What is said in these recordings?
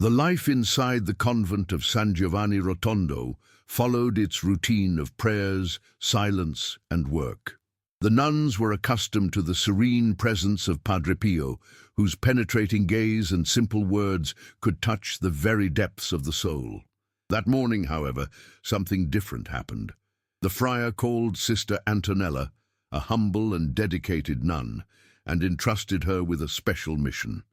The life inside the convent of San Giovanni Rotondo followed its routine of prayers, silence, and work. The nuns were accustomed to the serene presence of Padre Pio, whose penetrating gaze and simple words could touch the very depths of the soul. That morning, however, something different happened. The friar called Sister Antonella, a humble and dedicated nun, and entrusted her with a special mission.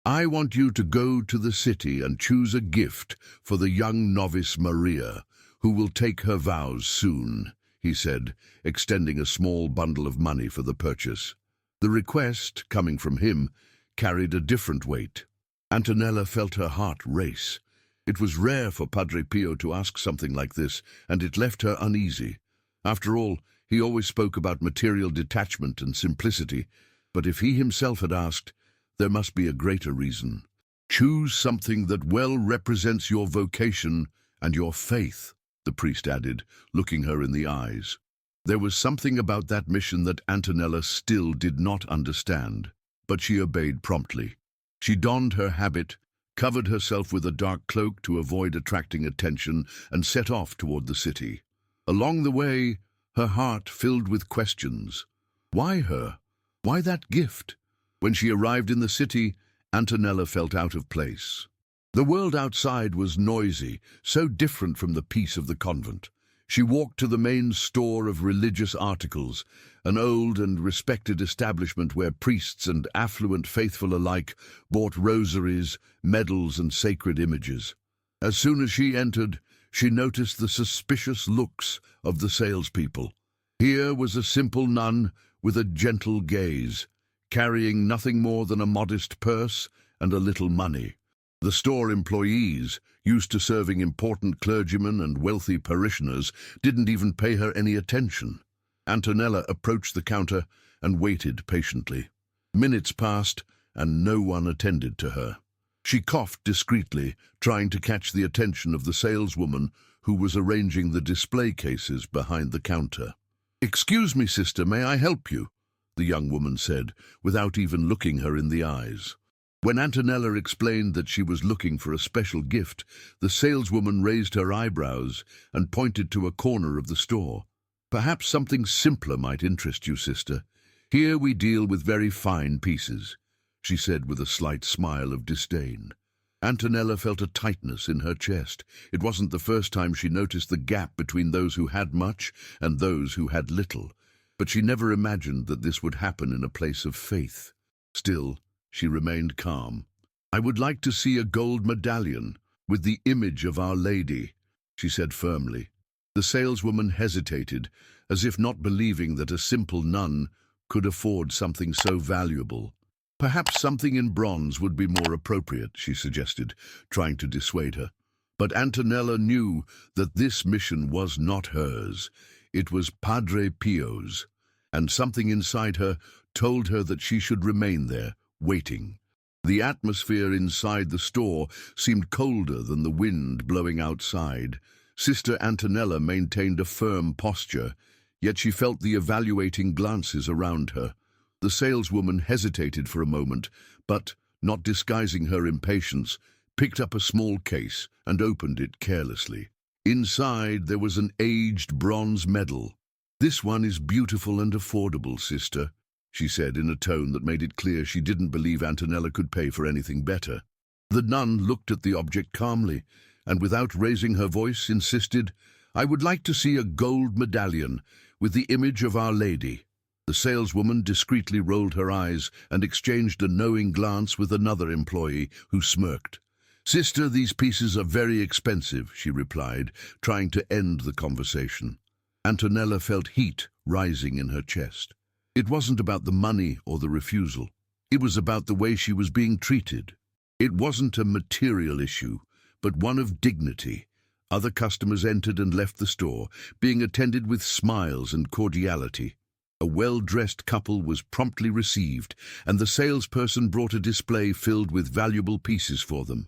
"I want you to go to the city and choose a gift for the young novice Maria, who will take her vows soon," he said, extending a small bundle of money for the purchase. The request, coming from him, carried a different weight. Antonella felt her heart race. It was rare for Padre Pio to ask something like this, and it left her uneasy. After all, he always spoke about material detachment and simplicity, but if he himself had asked, there must be a greater reason. "Choose something that well represents your vocation and your faith," the priest added, looking her in the eyes. There was something about that mission that Antonella still did not understand, but she obeyed promptly. She donned her habit, covered herself with a dark cloak to avoid attracting attention, and set off toward the city. Along the way, her heart filled with questions. Why her? Why that gift? When she arrived in the city, Antonella felt out of place. The world outside was noisy, so different from the peace of the convent. She walked to the main store of religious articles, an old and respected establishment where priests and affluent faithful alike bought rosaries, medals, and sacred images. As soon as she entered, she noticed the suspicious looks of the salespeople. Here was a simple nun with a gentle gaze, carrying nothing more than a modest purse and a little money. The store employees, used to serving important clergymen and wealthy parishioners, didn't even pay her any attention. Antonella approached the counter and waited patiently. Minutes passed, and no one attended to her. She coughed discreetly, trying to catch the attention of the saleswoman who was arranging the display cases behind the counter. "Excuse me, sister, may I help you?" the young woman said, without even looking her in the eyes. When Antonella explained that she was looking for a special gift, the saleswoman raised her eyebrows and pointed to a corner of the store. "Perhaps something simpler might interest you, sister. Here we deal with very fine pieces," she said with a slight smile of disdain. Antonella felt a tightness in her chest. It wasn't the first time she noticed the gap between those who had much and those who had little, but she never imagined that this would happen in a place of faith. Still, she remained calm. "I would like to see a gold medallion with the image of Our Lady," she said firmly. The saleswoman hesitated, as if not believing that a simple nun could afford something so valuable. "Perhaps something in bronze would be more appropriate," she suggested, trying to dissuade her. But Antonella knew that this mission was not hers. It was Padre Pio's, and something inside her told her that she should remain there, waiting. The atmosphere inside the store seemed colder than the wind blowing outside. Sister Antonella maintained a firm posture, yet she felt the evaluating glances around her. The saleswoman hesitated for a moment, but, not disguising her impatience, picked up a small case and opened it carelessly. Inside there was an aged bronze medal. "This one is beautiful and affordable, sister," she said in a tone that made it clear she didn't believe Antonella could pay for anything better. The nun looked at the object calmly, and without raising her voice insisted, "I would like to see a gold medallion with the image of Our Lady." The saleswoman discreetly rolled her eyes and exchanged a knowing glance with another employee, who smirked. "Sister, these pieces are very expensive," she replied, trying to end the conversation. Antonella felt heat rising in her chest. It wasn't about the money or the refusal. It was about the way she was being treated. It wasn't a material issue, but one of dignity. Other customers entered and left the store, being attended with smiles and cordiality. A well-dressed couple was promptly received, and the salesperson brought a display filled with valuable pieces for them.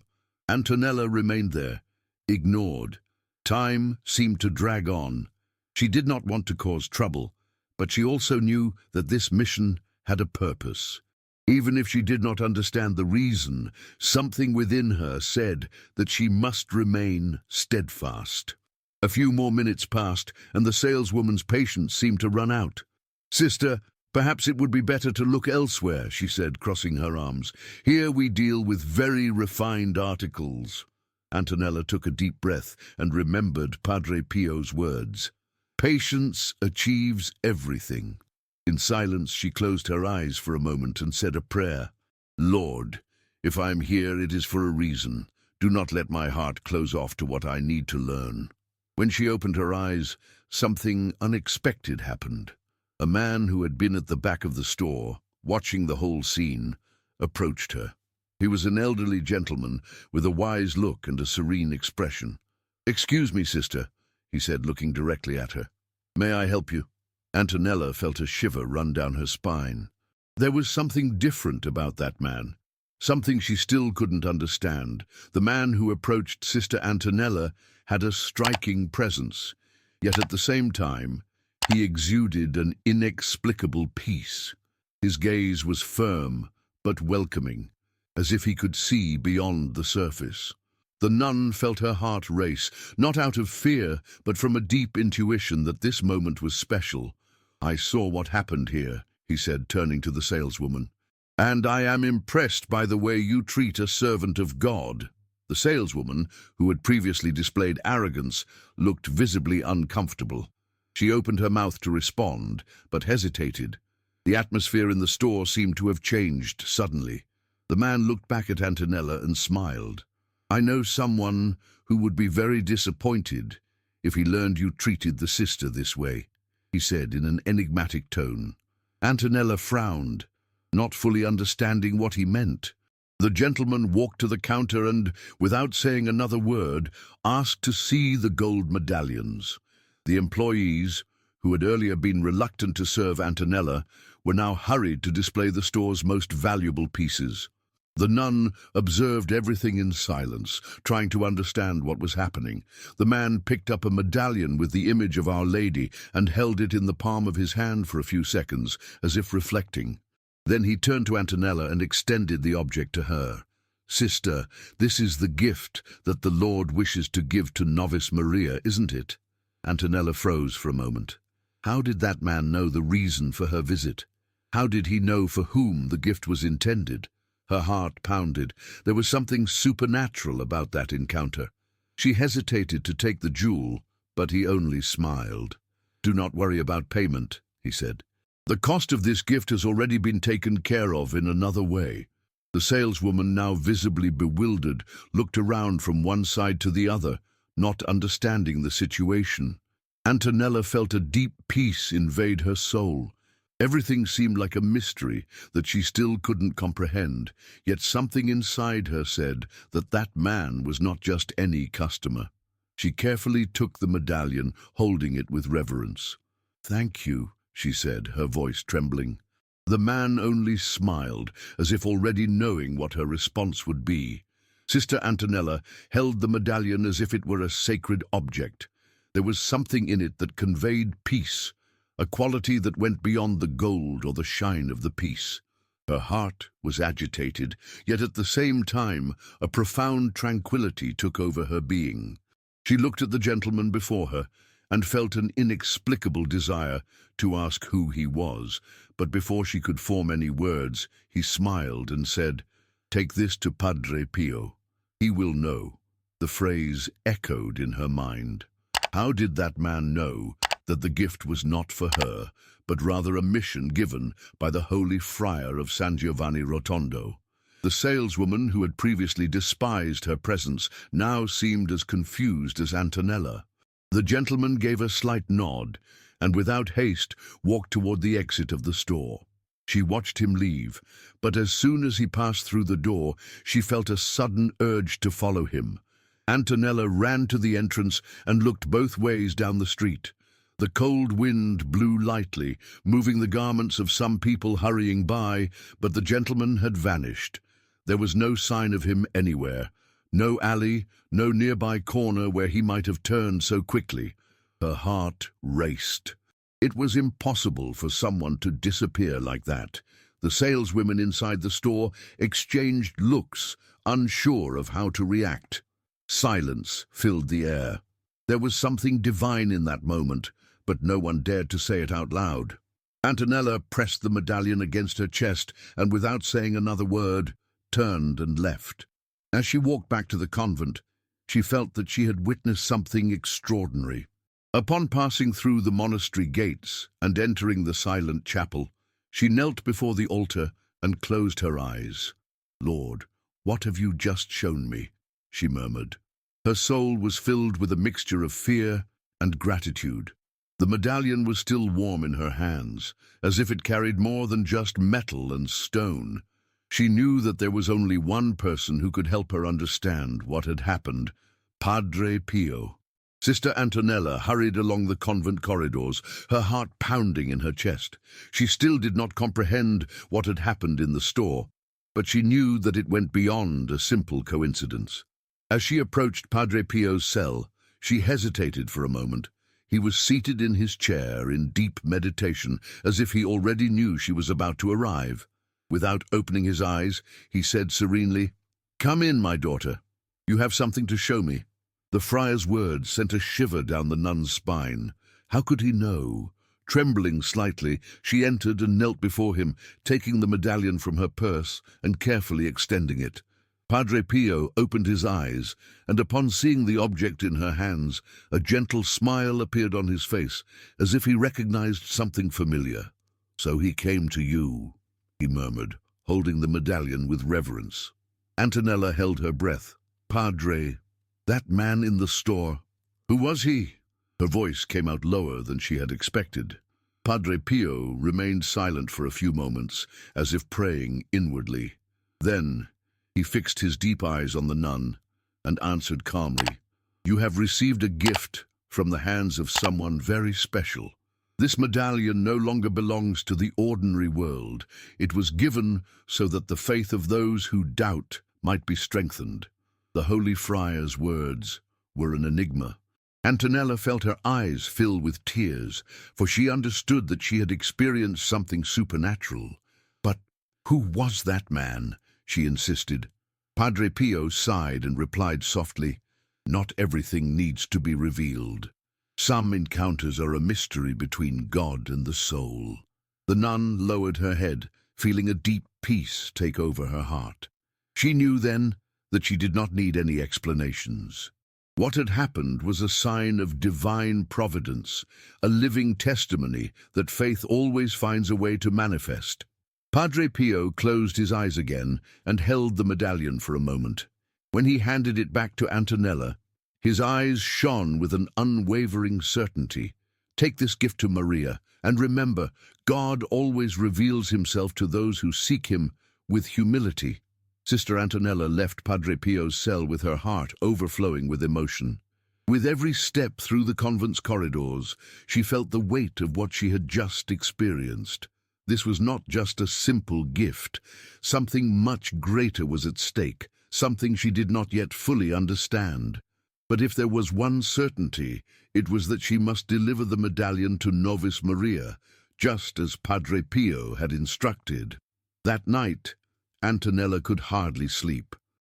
Antonella remained there, ignored. Time seemed to drag on. She did not want to cause trouble, but she also knew that this mission had a purpose. Even if she did not understand the reason, something within her said that she must remain steadfast. A few more minutes passed, and the saleswoman's patience seemed to run out. "Sister, perhaps it would be better to look elsewhere," she said, crossing her arms. "Here we deal with very refined articles." Antonella took a deep breath and remembered Padre Pio's words. "Patience achieves everything." In silence, she closed her eyes for a moment and said a prayer. "Lord, if I am here, it is for a reason. Do not let my heart close off to what I need to learn." When she opened her eyes, something unexpected happened. A man who had been at the back of the store, watching the whole scene, approached her. He was an elderly gentleman with a wise look and a serene expression. "Excuse me, sister," he said, looking directly at her. "May I help you?" Antonella felt a shiver run down her spine. There was something different about that man, something she still couldn't understand. The man who approached Sister Antonella had a striking presence, yet at the same time, he exuded an inexplicable peace. His gaze was firm but welcoming, as if he could see beyond the surface. The nun felt her heart race, not out of fear, but from a deep intuition that this moment was special. "I saw what happened here," he said, turning to the saleswoman, "and I am impressed by the way you treat a servant of God." The saleswoman, who had previously displayed arrogance, looked visibly uncomfortable. She opened her mouth to respond, but hesitated. The atmosphere in the store seemed to have changed suddenly. The man looked back at Antonella and smiled. "I know someone who would be very disappointed if he learned you treated the sister this way," he said in an enigmatic tone. Antonella frowned, not fully understanding what he meant. The gentleman walked to the counter and, without saying another word, asked to see the gold medallions. The employees, who had earlier been reluctant to serve Antonella, were now hurried to display the store's most valuable pieces. The nun observed everything in silence, trying to understand what was happening. The man picked up a medallion with the image of Our Lady and held it in the palm of his hand for a few seconds, as if reflecting. Then he turned to Antonella and extended the object to her. "Sister, this is the gift that the Lord wishes to give to Novice Maria, isn't it?" Antonella froze for a moment. How did that man know the reason for her visit? How did he know for whom the gift was intended? Her heart pounded. There was something supernatural about that encounter. She hesitated to take the jewel, but he only smiled. "Do not worry about payment," he said. "The cost of this gift has already been taken care of in another way." The saleswoman, now visibly bewildered, looked around from one side to the other, not understanding the situation. Antonella felt a deep peace invade her soul. Everything seemed like a mystery that she still couldn't comprehend, yet something inside her said that that man was not just any customer. She carefully took the medallion, holding it with reverence. "Thank you," she said, her voice trembling. The man only smiled, as if already knowing what her response would be. Sister Antonella held the medallion as if it were a sacred object. There was something in it that conveyed peace, a quality that went beyond the gold or the shine of the piece. Her heart was agitated, yet at the same time a profound tranquility took over her being. She looked at the gentleman before her and felt an inexplicable desire to ask who he was, but before she could form any words, he smiled and said, "Take this to Padre Pio. He will know." The phrase echoed in her mind. How did that man know that the gift was not for her, but rather a mission given by the Holy Friar of San Giovanni Rotondo? The saleswoman, who had previously despised her presence, now seemed as confused as Antonella. The gentleman gave a slight nod, and without haste walked toward the exit of the store. She watched him leave, but as soon as he passed through the door, she felt a sudden urge to follow him. Antonella ran to the entrance and looked both ways down the street. The cold wind blew lightly, moving the garments of some people hurrying by, but the gentleman had vanished. There was no sign of him anywhere. No alley, no nearby corner where he might have turned so quickly. Her heart raced. It was impossible for someone to disappear like that. The saleswomen inside the store exchanged looks, unsure of how to react. Silence filled the air. There was something divine in that moment, but no one dared to say it out loud. Antonella pressed the medallion against her chest and, without saying another word, turned and left. As she walked back to the convent, she felt that she had witnessed something extraordinary. Upon passing through the monastery gates and entering the silent chapel, she knelt before the altar and closed her eyes. "Lord, what have you just shown me?" she murmured. Her soul was filled with a mixture of fear and gratitude. The medallion was still warm in her hands, as if it carried more than just metal and stone. She knew that there was only one person who could help her understand what had happened: Padre Pio. Sister Antonella hurried along the convent corridors, her heart pounding in her chest. She still did not comprehend what had happened in the store, but she knew that it went beyond a simple coincidence. As she approached Padre Pio's cell, she hesitated for a moment. He was seated in his chair in deep meditation, as if he already knew she was about to arrive. Without opening his eyes, he said serenely, "Come in, my daughter. You have something to show me." The friar's words sent a shiver down the nun's spine. How could he know? Trembling slightly, she entered and knelt before him, taking the medallion from her purse and carefully extending it. Padre Pio opened his eyes, and upon seeing the object in her hands, a gentle smile appeared on his face, as if he recognized something familiar. "So he came to you," he murmured, holding the medallion with reverence. Antonella held her breath. "Padre, that man in the store, who was he?" Her voice came out lower than she had expected. Padre Pio remained silent for a few moments, as if praying inwardly. Then he fixed his deep eyes on the nun and answered calmly, "You have received a gift from the hands of someone very special. This medallion no longer belongs to the ordinary world. It was given so that the faith of those who doubt might be strengthened." The holy friar's words were an enigma. Antonella felt her eyes fill with tears, for she understood that she had experienced something supernatural. "But who was that man?" she insisted. Padre Pio sighed and replied softly, "Not everything needs to be revealed. Some encounters are a mystery between God and the soul." The nun lowered her head, feeling a deep peace take over her heart. She knew then that she did not need any explanations. What had happened was a sign of divine providence, a living testimony that faith always finds a way to manifest. Padre Pio closed his eyes again and held the medallion for a moment. When he handed it back to Antonella, his eyes shone with an unwavering certainty. "Take this gift to Maria, and remember, God always reveals himself to those who seek him with humility." Sister Antonella left Padre Pio's cell with her heart overflowing with emotion. With every step through the convent's corridors, she felt the weight of what she had just experienced. This was not just a simple gift. Something much greater was at stake, something she did not yet fully understand. But if there was one certainty, it was that she must deliver the medallion to Novice Maria, just as Padre Pio had instructed. That night, Antonella could hardly sleep.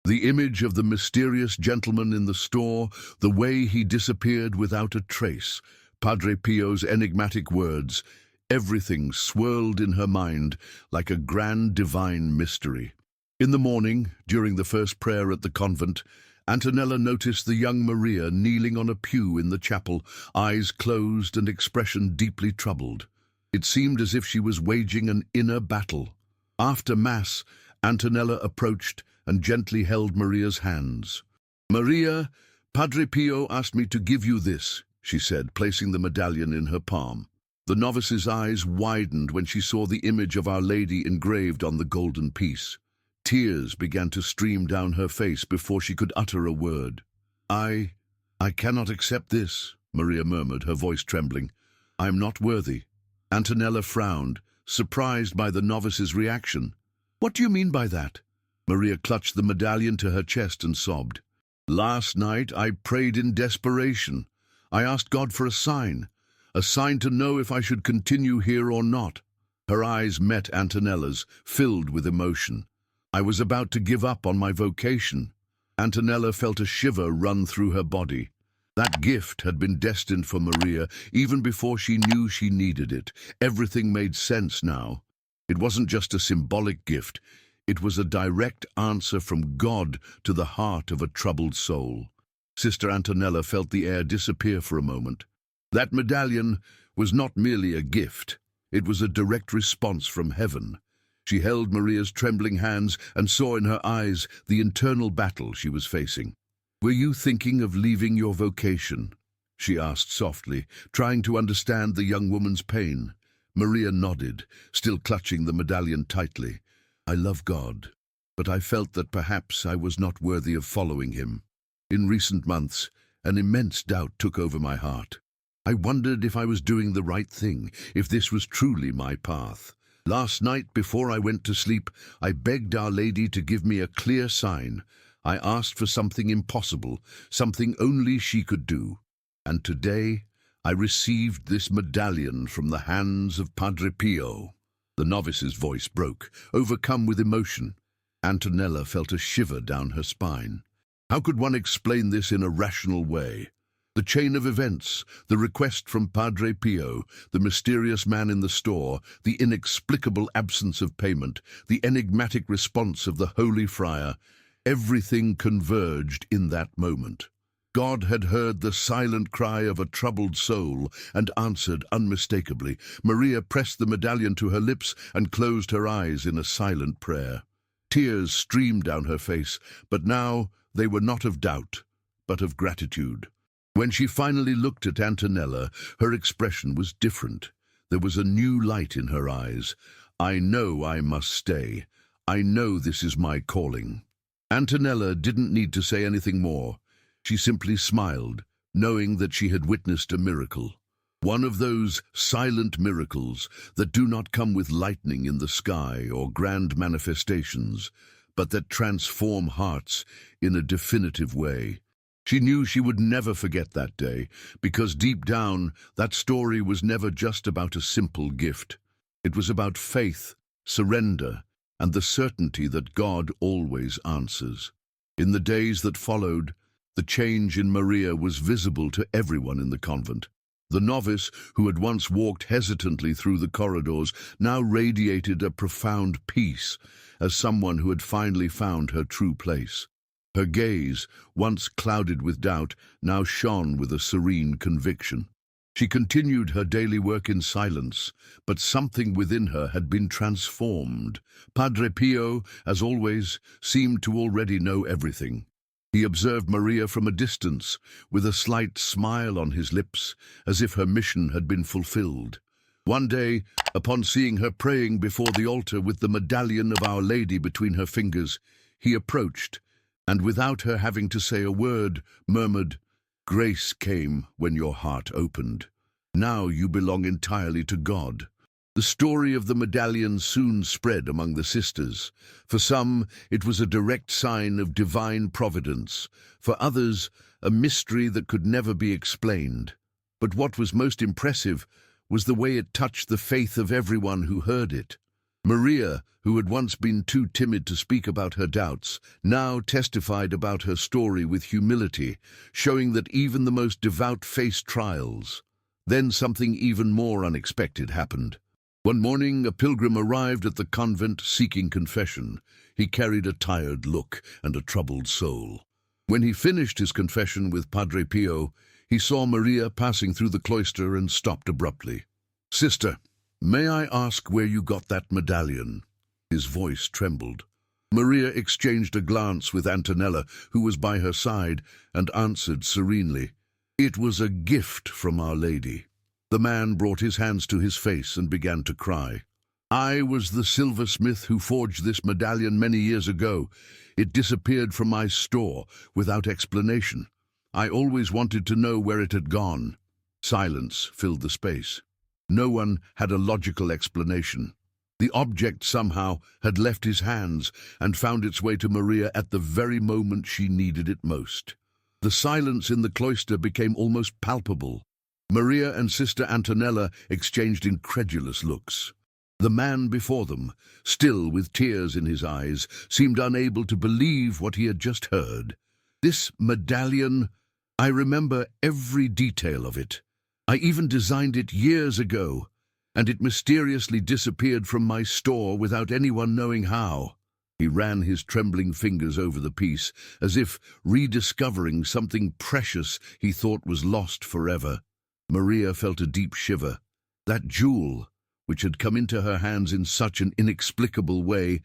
The image of the mysterious gentleman in the store, the way he disappeared without a trace, Padre Pio's enigmatic words, everything swirled in her mind like a grand divine mystery. In the morning, during the first prayer at the convent, Antonella noticed the young Maria kneeling on a pew in the chapel, eyes closed and expression deeply troubled. It seemed as if she was waging an inner battle. After Mass, Antonella approached and gently held Maria's hands. "Maria, Padre Pio asked me to give you this," she said, placing the medallion in her palm. The novice's eyes widened when she saw the image of Our Lady engraved on the golden piece. Tears began to stream down her face before she could utter a word. I cannot accept this," Maria murmured, her voice trembling. "I am not worthy." Antonella frowned, surprised by the novice's reaction. "What do you mean by that?" Maria clutched the medallion to her chest and sobbed. "Last night I prayed in desperation. I asked God for a sign to know if I should continue here or not. Her eyes met Antonella's, filled with emotion. I was about to give up on my vocation. Antonella felt a shiver run through her body. That gift had been destined for Maria even before she knew she needed it. Everything made sense now. It wasn't just a symbolic gift. It was a direct answer from God to the heart of a troubled soul. Sister Antonella felt the air disappear for a moment. That medallion was not merely a gift. It was a direct response from heaven. She held Maria's trembling hands and saw in her eyes the internal battle she was facing. "Were you thinking of leaving your vocation?" she asked softly, trying to understand the young woman's pain. Maria nodded, still clutching the medallion tightly. "I love God, but I felt that perhaps I was not worthy of following him. In recent months, an immense doubt took over my heart. I wondered if I was doing the right thing, if this was truly my path. Last night, before I went to sleep, I begged Our Lady to give me a clear sign. I asked for something impossible, something only she could do. And today, I received this medallion from the hands of Padre Pio." The novice's voice broke, overcome with emotion. Antonella felt a shiver down her spine. How could one explain this in a rational way? The chain of events, the request from Padre Pio, the mysterious man in the store, the inexplicable absence of payment, the enigmatic response of the holy friar, everything converged in that moment. God had heard the silent cry of a troubled soul and answered unmistakably. Maria pressed the medallion to her lips and closed her eyes in a silent prayer. Tears streamed down her face, but now they were not of doubt, but of gratitude. When she finally looked at Antonella, her expression was different. There was a new light in her eyes. "I know I must stay. I know this is my calling." Antonella didn't need to say anything more. She simply smiled, knowing that she had witnessed a miracle. One of those silent miracles that do not come with lightning in the sky or grand manifestations, but that transform hearts in a definitive way. She knew she would never forget that day, because deep down, that story was never just about a simple gift. It was about faith, surrender, and the certainty that God always answers. In the days that followed, the change in Maria was visible to everyone in the convent. The novice, who had once walked hesitantly through the corridors, now radiated a profound peace, as someone who had finally found her true place. Her gaze, once clouded with doubt, now shone with a serene conviction. She continued her daily work in silence, but something within her had been transformed. Padre Pio, as always, seemed to already know everything. He observed Maria from a distance, with a slight smile on his lips, as if her mission had been fulfilled. One day, upon seeing her praying before the altar with the medallion of Our Lady between her fingers, he approached, and without her having to say a word, murmured, "Grace came when your heart opened. Now you belong entirely to God." The story of the medallion soon spread among the sisters. For some, it was a direct sign of divine providence. For others, a mystery that could never be explained. But what was most impressive was the way it touched the faith of everyone who heard it. Maria, who had once been too timid to speak about her doubts, now testified about her story with humility, showing that even the most devout face trials. Then something even more unexpected happened. One morning, a pilgrim arrived at the convent seeking confession. He carried a tired look and a troubled soul. When he finished his confession with Padre Pio, he saw Maria passing through the cloister and stopped abruptly. "Sister, may I ask where you got that medallion?" His voice trembled. Maria exchanged a glance with Antonella, who was by her side, and answered serenely, "It was a gift from Our Lady." The man brought his hands to his face and began to cry. "I was the silversmith who forged this medallion many years ago. It disappeared from my store without explanation. I always wanted to know where it had gone." Silence filled the space. No one had a logical explanation. The object somehow had left his hands and found its way to Maria at the very moment she needed it most. The silence in the cloister became almost palpable. Maria and Sister Antonella exchanged incredulous looks. The man before them, still with tears in his eyes, seemed unable to believe what he had just heard. "This medallion, I remember every detail of it. I even designed it years ago, and it mysteriously disappeared from my store without anyone knowing how." He ran his trembling fingers over the piece, as if rediscovering something precious he thought was lost forever. Maria felt a deep shiver. That jewel, which had come into her hands in such an inexplicable way,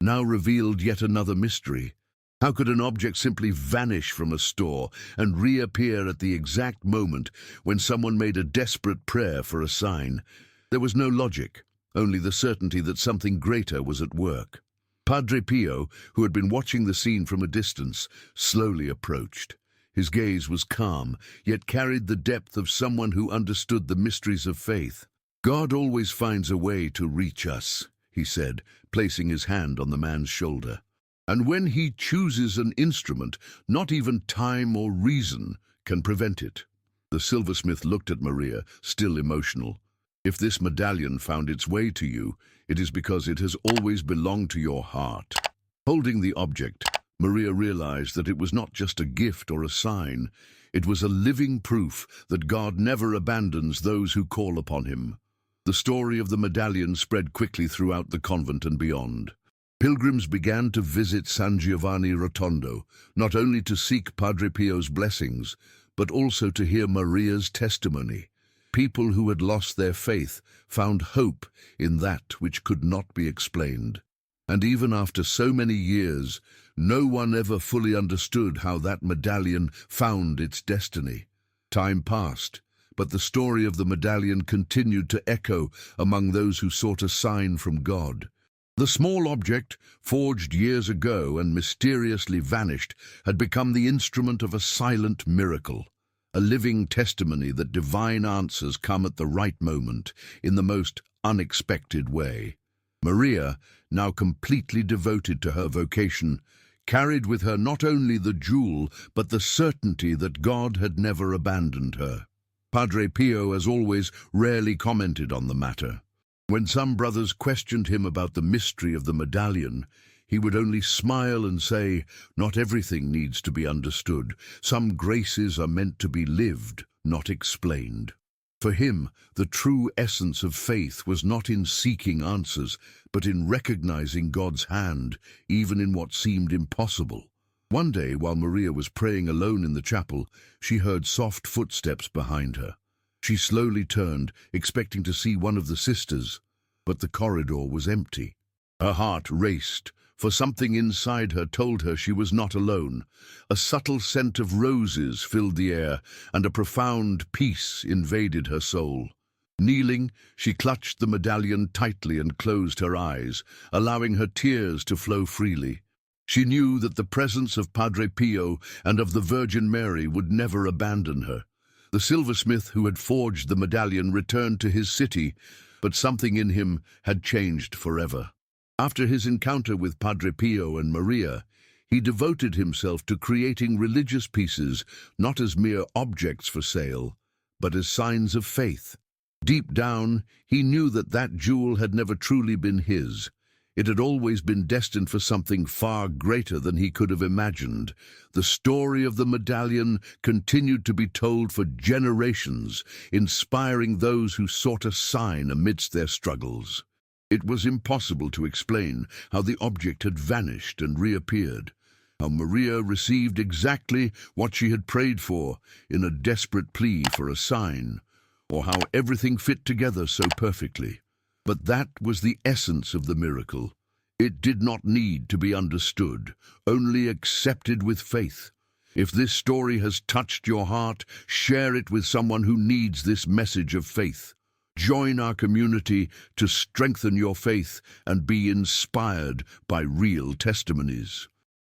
now revealed yet another mystery. How could an object simply vanish from a store and reappear at the exact moment when someone made a desperate prayer for a sign? There was no logic, only the certainty that something greater was at work. Padre Pio, who had been watching the scene from a distance, slowly approached. His gaze was calm, yet carried the depth of someone who understood the mysteries of faith. "God always finds a way to reach us," he said, placing his hand on the man's shoulder. "And when he chooses an instrument, not even time or reason can prevent it." The silversmith looked at Maria, still emotional. "If this medallion found its way to you, it is because it has always belonged to your heart." Holding the object, Maria realized that it was not just a gift or a sign. It was a living proof that God never abandons those who call upon him. The story of the medallion spread quickly throughout the convent and beyond. Pilgrims began to visit San Giovanni Rotondo, not only to seek Padre Pio's blessings, but also to hear Maria's testimony. People who had lost their faith found hope in that which could not be explained. And even after so many years, no one ever fully understood how that medallion found its destiny. Time passed, but the story of the medallion continued to echo among those who sought a sign from God. The small object, forged years ago and mysteriously vanished, had become the instrument of a silent miracle, a living testimony that divine answers come at the right moment, in the most unexpected way. Maria, now completely devoted to her vocation, carried with her not only the jewel, but the certainty that God had never abandoned her. Padre Pio, as always, rarely commented on the matter. When some brothers questioned him about the mystery of the medallion, he would only smile and say, "Not everything needs to be understood. Some graces are meant to be lived, not explained." For him, the true essence of faith was not in seeking answers, but in recognizing God's hand, even in what seemed impossible. One day, while Maria was praying alone in the chapel, she heard soft footsteps behind her. She slowly turned, expecting to see one of the sisters, but the corridor was empty. Her heart raced, for something inside her told her she was not alone. A subtle scent of roses filled the air, and a profound peace invaded her soul. Kneeling, she clutched the medallion tightly and closed her eyes, allowing her tears to flow freely. She knew that the presence of Padre Pio and of the Virgin Mary would never abandon her. The silversmith who had forged the medallion returned to his city, but something in him had changed forever. After his encounter with Padre Pio and Maria, he devoted himself to creating religious pieces not as mere objects for sale, but as signs of faith. Deep down, he knew that that jewel had never truly been his. It had always been destined for something far greater than he could have imagined. The story of the medallion continued to be told for generations, inspiring those who sought a sign amidst their struggles. It was impossible to explain how the object had vanished and reappeared, how Maria received exactly what she had prayed for in a desperate plea for a sign, or how everything fit together so perfectly. But that was the essence of the miracle. It did not need to be understood, only accepted with faith. If this story has touched your heart, share it with someone who needs this message of faith. Join our community to strengthen your faith and be inspired by real testimonies.